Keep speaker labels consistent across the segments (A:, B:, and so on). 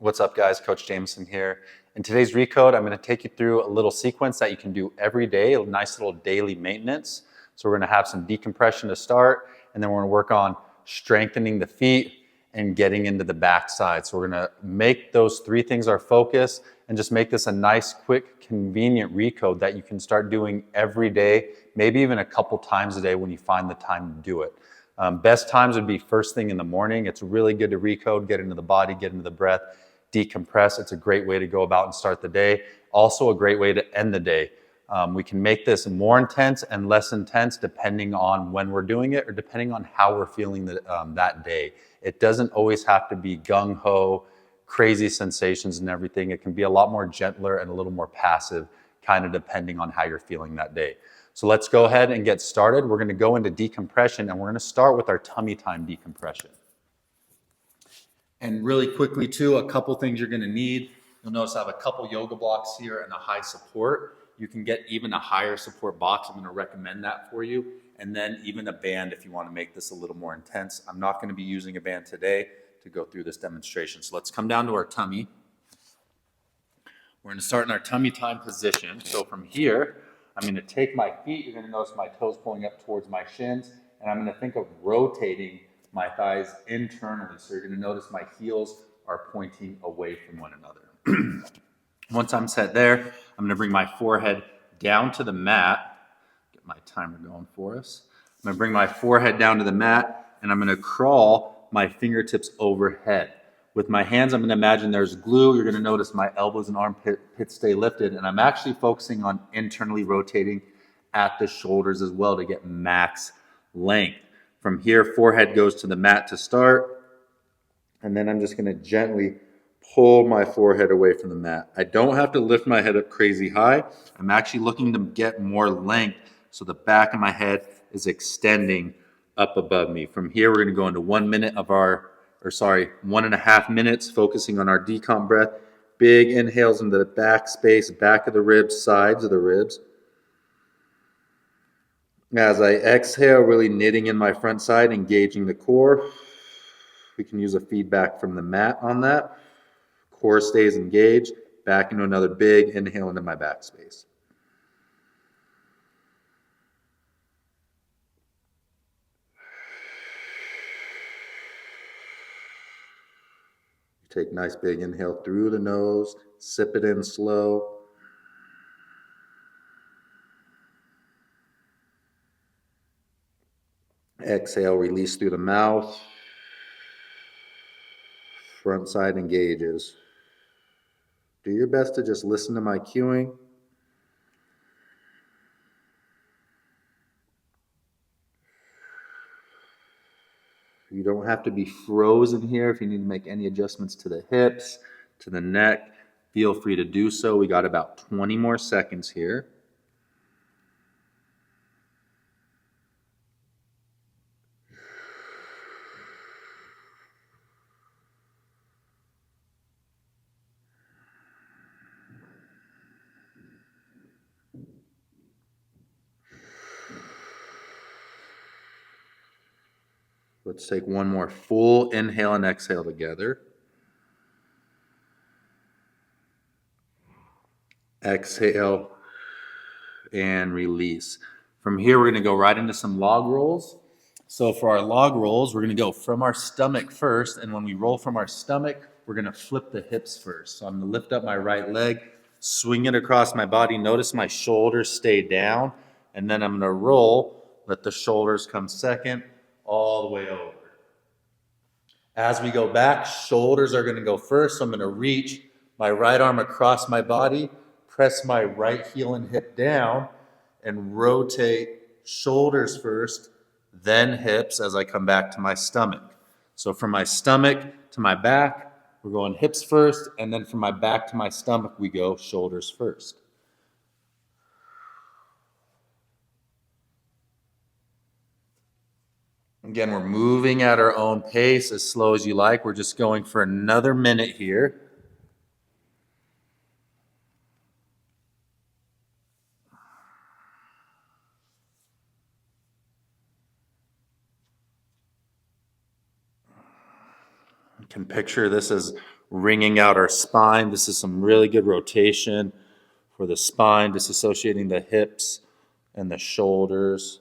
A: What's up, guys? Coach Jameson here. In today's Recode, I'm going to take you through a little sequence that you can do every day, a nice little daily maintenance. So we're going to have some decompression to start, and then we're going to work on strengthening the feet and getting into the backside. So we're going to make those three things our focus and just make this a nice, quick, convenient Recode that you can start doing every day, maybe even a couple times a day when you find the time to do it. Best times would be first thing in the morning. It's really good to Recode, get into the body, get into the breath, decompress. It's a great way to go about and start the day. Also a great way to end the day. We can make this more intense and less intense depending on when we're doing it or depending on how we're feeling that day. It doesn't always have to be gung-ho, crazy sensations and everything. It can be a lot more gentler and a little more passive, kind of depending on how you're feeling that day. So let's go ahead and get started. We're going to go into decompression, and we're going to start with our tummy time decompression. And really quickly too, a couple things you're going to need. You'll notice I have a couple yoga blocks here and a high support. You can get even a higher support box. I'm going to recommend that for you. And then even a band if you want to make this a little more intense. I'm not going to be using a band today to go through this demonstration. So let's come down to our tummy. We're going to start in our tummy time position. So from here, I'm going to take my feet. You're going to notice my toes pulling up towards my shins. And I'm going to think of rotating my thighs internally. So you're going to notice my heels are pointing away from one another. Once I'm set there, I'm going to bring my forehead down to the mat. Get my timer going for us. I'm going to bring my forehead down to the mat, and I'm going to crawl my fingertips overhead. With my hands, I'm going to imagine there's glue. You're going to notice my elbows and armpits stay lifted, and I'm actually focusing on internally rotating at the shoulders as well to get max length. From here, forehead goes to the mat to start, and then I'm just going to gently pull my forehead away from the mat. I don't have to lift my head up crazy high. I'm actually looking to get more length so the back of my head is extending up above me. From here, we're going to go into 1.5 minutes, focusing on our decomp breath. Big inhales into the back space, back of the ribs, sides of the ribs. As I exhale, really knitting in my front side, engaging the core. We can use a feedback from the mat on that. Core stays engaged. Back into another big inhale into my back space. Take a nice big inhale through the nose. Sip it in slow. Exhale, release through the mouth. Front side engages. Do your best to just listen to my cueing. You don't have to be frozen here. If you need to make any adjustments to the hips, to the neck, feel free to do so. We got about 20 more seconds here. Let's take one more full inhale and exhale together. Exhale and release. From here, we're going to go right into some log rolls. So for our log rolls, we're going to go from our stomach first. And when we roll from our stomach, we're going to flip the hips first. So I'm going to lift up my right leg, swing it across my body. Notice my shoulders stay down. And then I'm going to roll, let the shoulders come second, all the way over. As we go back, shoulders are going to go first. So I'm going to reach my right arm across my body, press my right heel and hip down, and rotate shoulders first, then hips as I come back to my stomach. So from my stomach to my back, we're going hips first, and then from my back to my stomach, we go shoulders first. Again, we're moving at our own pace, as slow as you like. We're just going for another minute here. You can picture this as wringing out our spine. This is some really good rotation for the spine, disassociating the hips and the shoulders.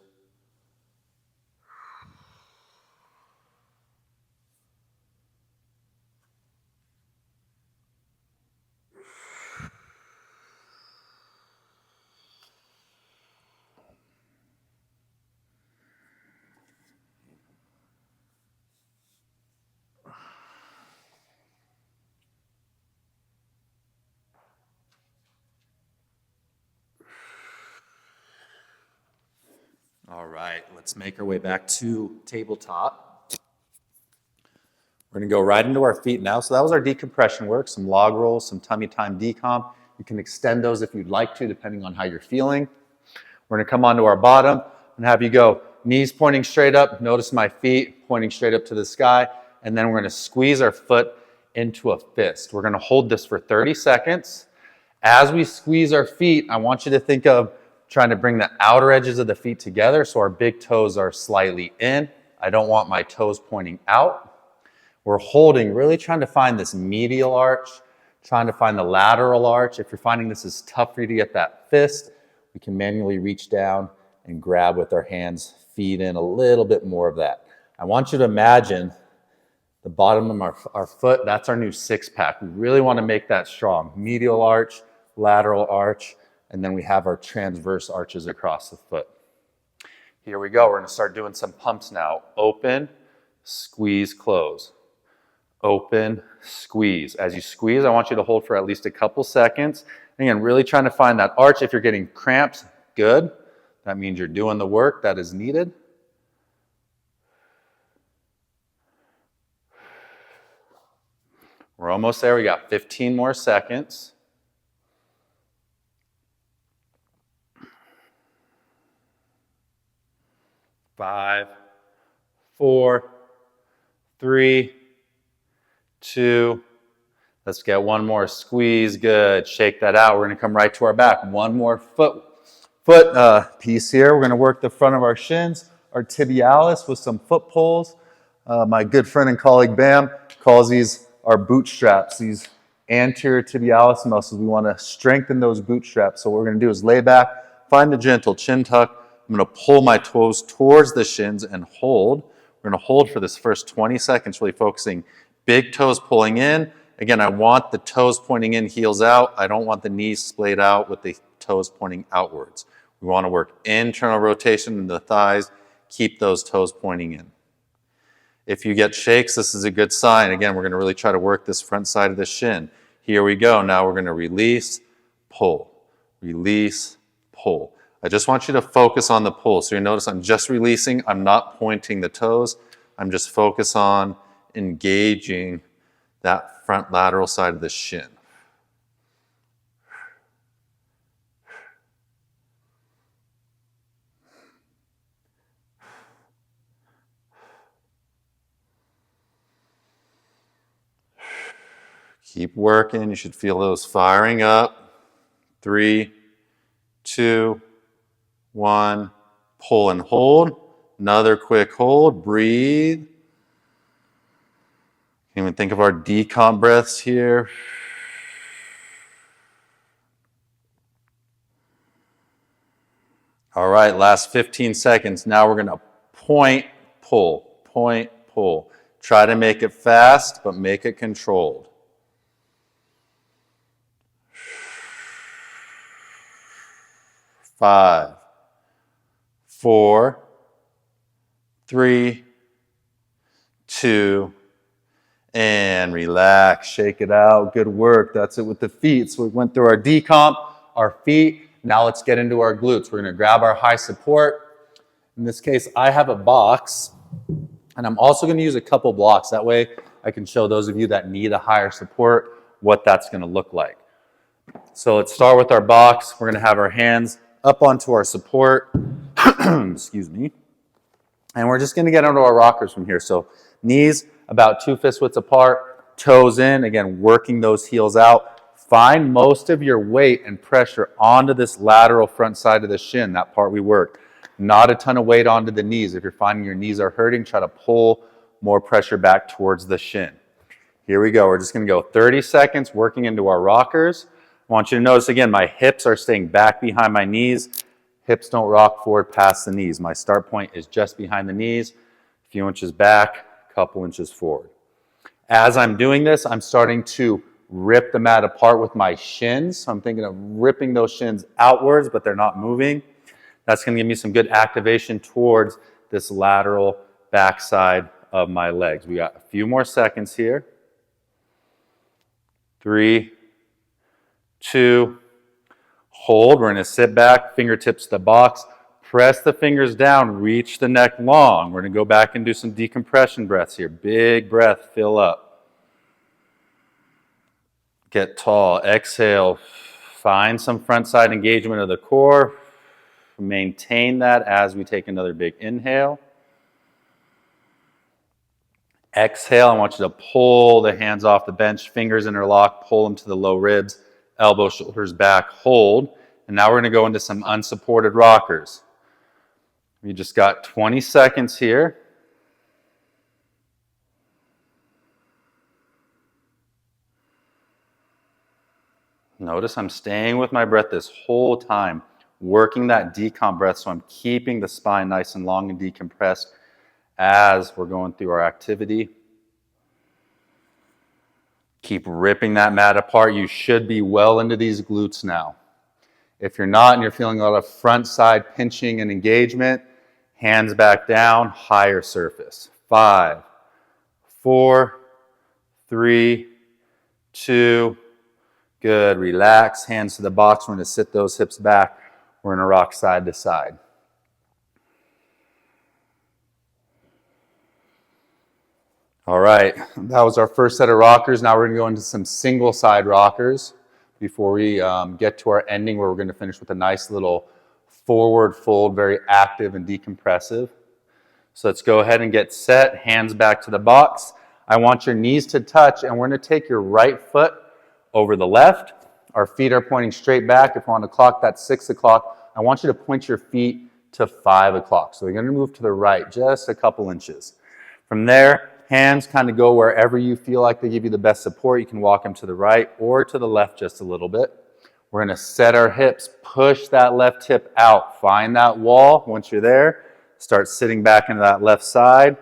A: All right, let's make our way back to tabletop. We're gonna go right into our feet now. So that was our decompression work, some log rolls, some tummy time decomp. You can extend those if you'd like to, depending on how you're feeling. We're gonna come onto our bottom and have you go knees pointing straight up. Notice my feet pointing straight up to the sky. And then we're gonna squeeze our foot into a fist. We're gonna hold this for 30 seconds. As we squeeze our feet, I want you to think of trying to bring the outer edges of the feet together so our big toes are slightly in. I don't want my toes pointing out. We're holding, really trying to find this medial arch, trying to find the lateral arch. If you're finding this is tough for you to get that fist, we can manually reach down and grab with our hands, feed in a little bit more of that. I want you to imagine the bottom of our foot, that's our new six-pack. We really want to make that strong. Medial arch, lateral arch, and then we have our transverse arches across the foot. Here we go. We're going to start doing some pumps now. Open, squeeze, close. Open, squeeze. As you squeeze, I want you to hold for at least a couple seconds. Again, really trying to find that arch. If you're getting cramps, good. That means you're doing the work that is needed. We're almost there. We got 15 more seconds. 5, 4, 3, 2. Let's get one more squeeze. Good. Shake that out. We're going to come right to our back. One more foot piece here. We're going to work the front of our shins, our tibialis with some foot pulls. My good friend and colleague Bam calls these our bootstraps, these anterior tibialis muscles. We want to strengthen those bootstraps. So what we're going to do is lay back, find a gentle chin tuck. I'm going to pull my toes towards the shins and hold. We're going to hold for this first 20 seconds, really focusing. Big toes pulling in. Again, I want the toes pointing in, heels out. I don't want the knees splayed out with the toes pointing outwards. We want to work internal rotation in the thighs. Keep those toes pointing in. If you get shakes, this is a good sign. Again, we're going to really try to work this front side of the shin. Here we go. Now we're going to release, pull, release, pull. I just want you to focus on the pull. So you notice I'm just releasing. I'm not pointing the toes. I'm just focused on engaging that front lateral side of the shin. Keep working. You should feel those firing up. 3, 2, 1. Pull and hold. Another quick hold. Breathe. You can even think of our decomp breaths here. All right, last 15 seconds. Now we're going to point, pull, point, pull. Try to make it fast, but make it controlled. 5, 4, 3, 2, and relax. Shake it out. Good work. That's it with the feet. So we went through our decomp, our feet. Now let's get into our glutes. We're going to grab our high support. In this case, I have a box, and I'm also going to use a couple blocks. That way I can show those of you that need a higher support what that's going to look like. So let's start with our box. We're going to have our hands up onto our support. Excuse me. And we're just going to get onto our rockers from here. So knees about 2 fist widths apart, toes in. Again, working those heels out. Find most of your weight and pressure onto this lateral front side of the shin, that part we worked. Not a ton of weight onto the knees. If you're finding your knees are hurting, try to pull more pressure back towards the shin. Here we go. We're just going to go 30 seconds working into our rockers. I want you to notice again, my hips are staying back behind my knees. Hips don't rock forward past the knees. My start point is just behind the knees, a few inches back, a couple inches forward. As I'm doing this, I'm starting to rip the mat apart with my shins. So I'm thinking of ripping those shins outwards, but they're not moving. That's going to give me some good activation towards this lateral backside of my legs. We got a few more seconds here. 3, 2, hold. We're going to sit back, fingertips to the box. Press the fingers down, reach the neck long. We're going to go back and do some decompression breaths here. Big breath, fill up. Get tall, exhale. Find some front side engagement of the core. Maintain that as we take another big inhale. Exhale, I want you to pull the hands off the bench, fingers interlock, pull them to the low ribs, elbow, shoulders back, hold. And now we're going to go into some unsupported rockers. We just got 20 seconds here. Notice I'm staying with my breath this whole time, working that decomp breath, so I'm keeping the spine nice and long and decompressed as we're going through our activity. Keep ripping that mat apart. You should be well into these glutes now. If you're not and you're feeling a lot of front side pinching and engagement, hands back down, higher surface. 5, 4, 3, 2, good. Relax, hands to the box. We're going to sit those hips back. We're going to rock side to side. All right, that was our first set of rockers. Now we're going to go into some single side rockers before we get to our ending, where we're going to finish with a nice little forward fold, very active and decompressive. So let's go ahead and get set, hands back to the box. I want your knees to touch, and we're going to take your right foot over the left. Our feet are pointing straight back. If we're on the clock, that's 6 o'clock. I want you to point your feet to 5 o'clock. So we're going to move to the right just a couple inches. From there, hands kind of go wherever you feel like they give you the best support. You can walk them to the right or to the left just a little bit. We're going to set our hips, push that left hip out. Find that wall. Once you're there, start sitting back into that left side.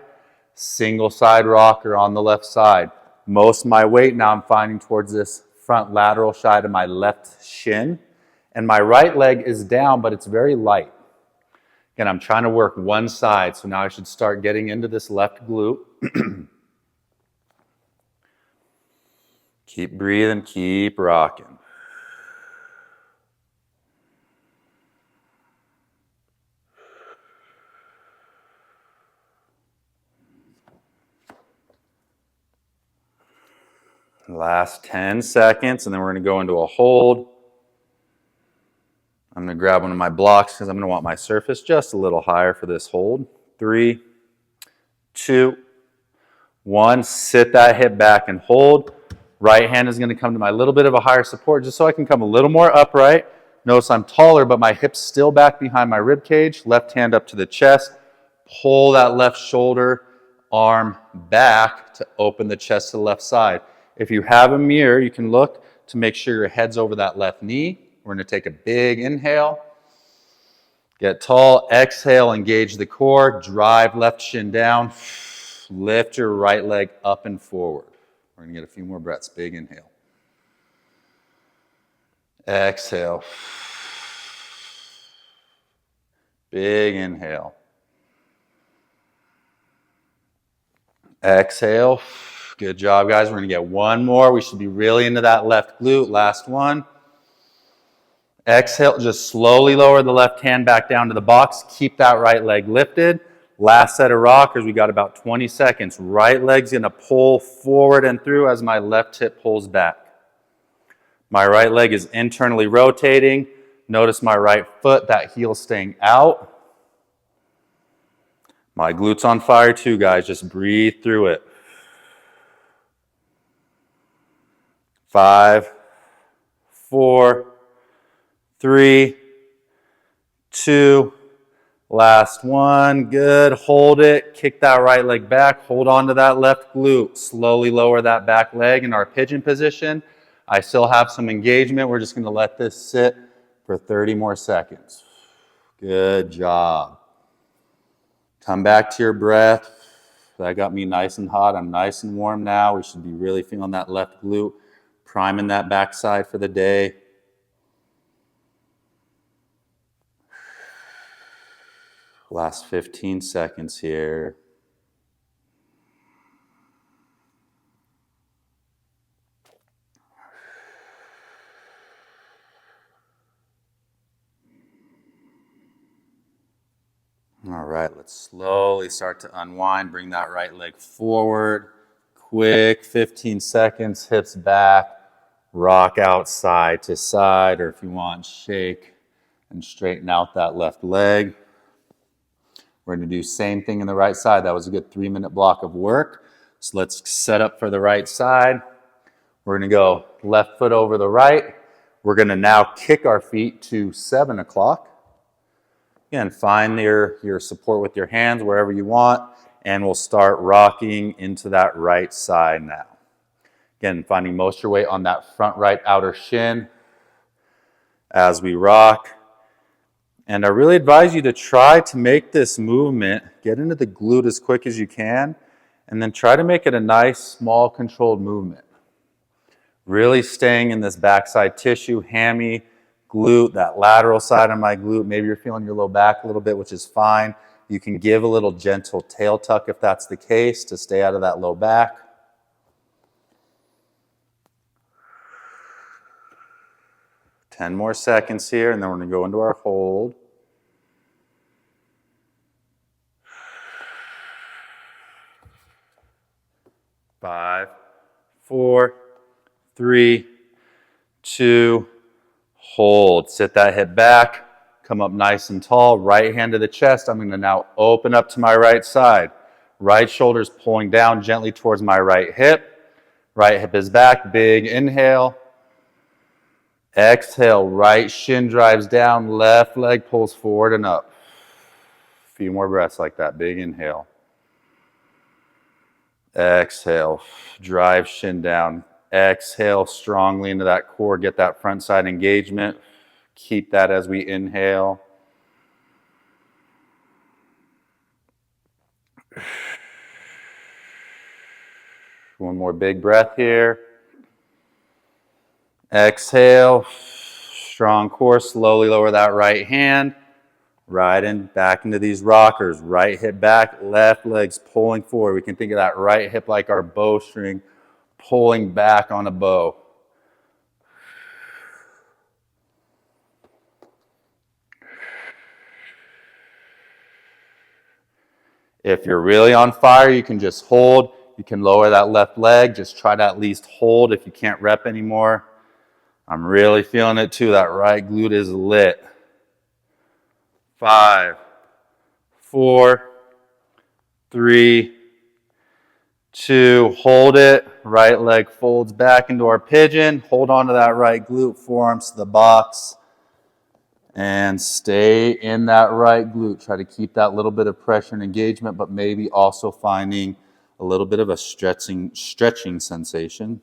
A: Single side rocker on the left side. Most of my weight now I'm finding towards this front lateral side of my left shin. And my right leg is down, but it's very light. Again, I'm trying to work one side, so now I should start getting into this left glute. Keep breathing, keep rocking. Last 10 seconds, and then we're going to go into a hold. I'm going to grab one of my blocks because I'm going to want my surface just a little higher for this hold. 3, 2, 1. Sit that hip back and hold. Right hand is going to come to my little bit of a higher support just so I can come a little more upright. Notice I'm taller, but my hip's still back behind my rib cage. Left hand up to the chest. Pull that left shoulder, arm back to open the chest to the left side. If you have a mirror, you can look to make sure your head's over that left knee. We're going to take a big inhale. Get tall. Exhale, engage the core. Drive left shin down. Lift your right leg up and forward. We're going to get a few more breaths. Big inhale. Exhale. Big inhale. Exhale. Good job, guys. We're going to get one more. We should be really into that left glute. Last one. Exhale. Just slowly lower the left hand back down to the box. Keep that right leg lifted. Last set of rockers. We got about 20 seconds. Right leg's going to pull forward and through as my left hip pulls back. My right leg is internally rotating. Notice my right foot, that heel staying out. My glutes on fire too, guys. Just breathe through it. 5, 4, 3, 2, Last one, good, hold it, kick that right leg back, hold on to that left glute, slowly lower that back leg in our pigeon position. I still have some engagement, we're just gonna let this sit for 30 more seconds. Good job. Come back to your breath. That got me nice and hot, I'm nice and warm now. We should be really feeling that left glute, priming that backside for the day. Last 15 seconds here. All right, let's slowly start to unwind. Bring that right leg forward. Quick 15 seconds, hips back. Rock out side to side, or if you want, shake and straighten out that left leg. We're going to do same thing in the right side. That was a good 3-minute block of work. So let's set up for the right side. We're going to go left foot over the right. We're going to now kick our feet to 7 o'clock. Again, find your support with your hands wherever you want, and we'll start rocking into that right side now. Again, finding most of your weight on that front right outer shin as we rock. And I really advise you to try to make this movement, get into the glute as quick as you can, and then try to make it a nice, small, controlled movement. Really staying in this backside tissue, hammy, glute, that lateral side of my glute. Maybe you're feeling your low back a little bit, which is fine. You can give a little gentle tail tuck if that's the case to stay out of that low back. Ten more seconds here, and then we're going to go into our hold. 5, 4, 3, 2, hold. Sit that hip back, come up nice and tall, right hand to the chest. I'm going to now open up to my right side. Right shoulder's pulling down gently towards my right hip. Right hip is back, big inhale. Exhale, right shin drives down, left leg pulls forward and up. A few more breaths like that, big inhale. Exhale, drive shin down. Exhale strongly into that core, get that front side engagement. Keep that as we inhale. One more big breath here. Exhale, strong core, slowly lower that right hand. Right in, back into these rockers. Right hip back, left leg's pulling forward. We can think of that right hip like our bowstring pulling back on a bow. If you're really on fire, you can just hold. You can lower that left leg. Just try to at least hold if you can't rep anymore. I'm really feeling it too. That right glute is lit. 5, 4, 3, 2, hold it. Right leg folds back into our pigeon. Hold on to that right glute, forearms to the box. And stay in that right glute. Try to keep that little bit of pressure and engagement, but maybe also finding a little bit of a stretching sensation.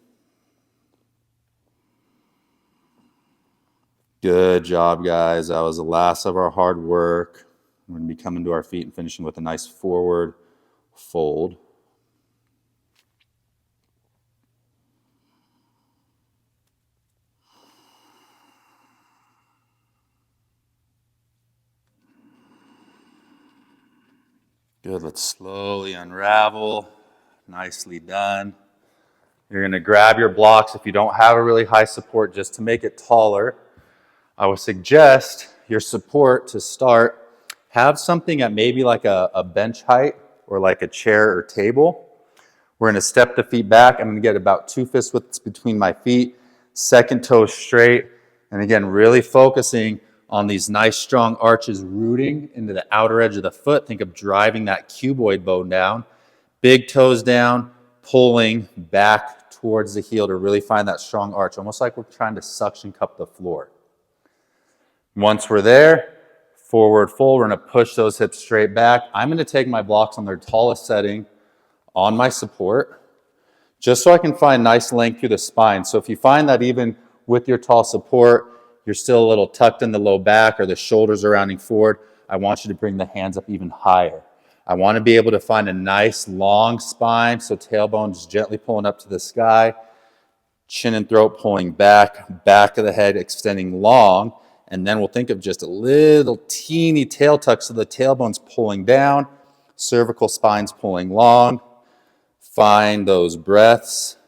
A: Good job, guys. That was the last of our hard work. We're going to be coming to our feet and finishing with a nice forward fold. Good, let's slowly unravel. Nicely done. You're going to grab your blocks if you don't have a really high support just to make it taller. I would suggest your support to start, have something at maybe like a bench height or like a chair or table. We're going to step the feet back. I'm going to get about 2 fist widths between my feet, second toe straight. And again, really focusing on these nice strong arches rooting into the outer edge of the foot. Think of driving that cuboid bone down. Big toes down, pulling back towards the heel to really find that strong arch, almost like we're trying to suction cup the floor. Once we're there, Forward fold, we're gonna push those hips straight back. I'm gonna take my blocks on their tallest setting on my support, just so I can find nice length through the spine. So if you find that even with your tall support, you're still a little tucked in the low back or the shoulders are rounding forward, I want you to bring the hands up even higher. I want to be able to find a nice long spine, so tailbone's gently pulling up to the sky, chin and throat pulling back, back of the head extending long, and then we'll think of just a little teeny tail tuck so the tailbone's pulling down, cervical spine's pulling long. Find those breaths.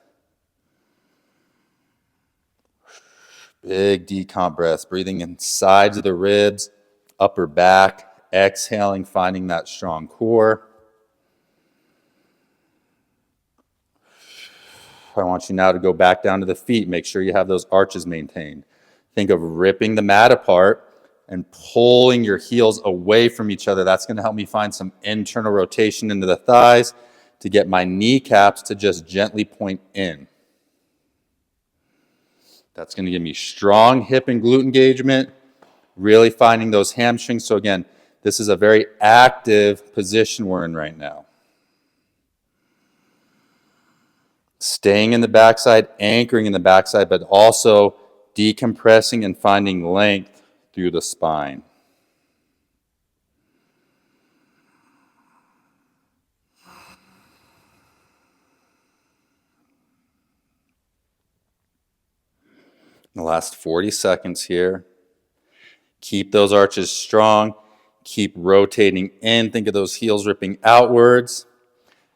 A: Big decomp breaths, breathing in sides of the ribs, upper back, exhaling, finding that strong core. I want you now to go back down to the feet. Make sure you have those arches maintained. Think of ripping the mat apart and pulling your heels away from each other. That's going to help me find some internal rotation into the thighs to get my kneecaps to just gently point in. That's going to give me strong hip and glute engagement, really finding those hamstrings. So again, this is a very active position we're in right now. Staying in the backside, anchoring in the backside, but also decompressing and finding length through the spine. The last 40 seconds here. Keep those arches strong. Keep rotating in. Think of those heels ripping outwards.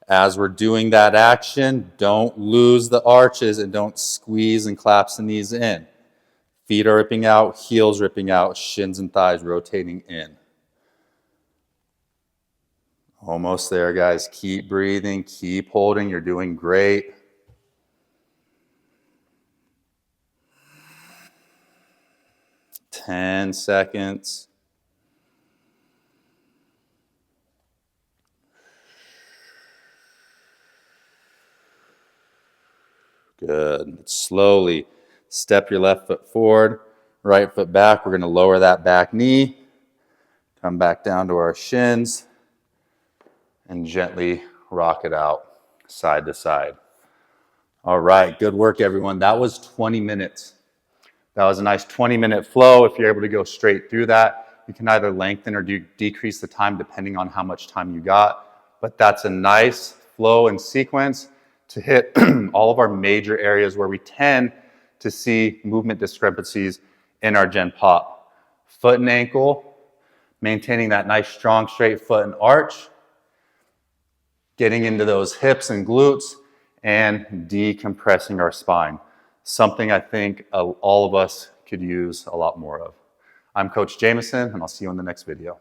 A: As we're doing that action, don't lose the arches and don't squeeze and collapse the knees in. Feet are ripping out, heels ripping out, shins and thighs rotating in. Almost there, guys. Keep breathing, keep holding. You're doing great. Ten seconds. Good. Slowly step your left foot forward, right foot back. We're going to lower that back knee. Come back down to our shins and gently rock it out side to side. All right, good work, everyone. That was 20 minutes. That was a nice 20-minute flow. If you're able to go straight through that, you can either lengthen or decrease the time depending on how much time you got. But that's a nice flow and sequence to hit all of our major areas where we tend to see movement discrepancies in our gen pop. Foot and ankle, maintaining that nice strong straight foot and arch, getting into those hips and glutes, and decompressing our spine. Something I think all of us could use a lot more of. I'm Coach Jameson, and I'll see you in the next video.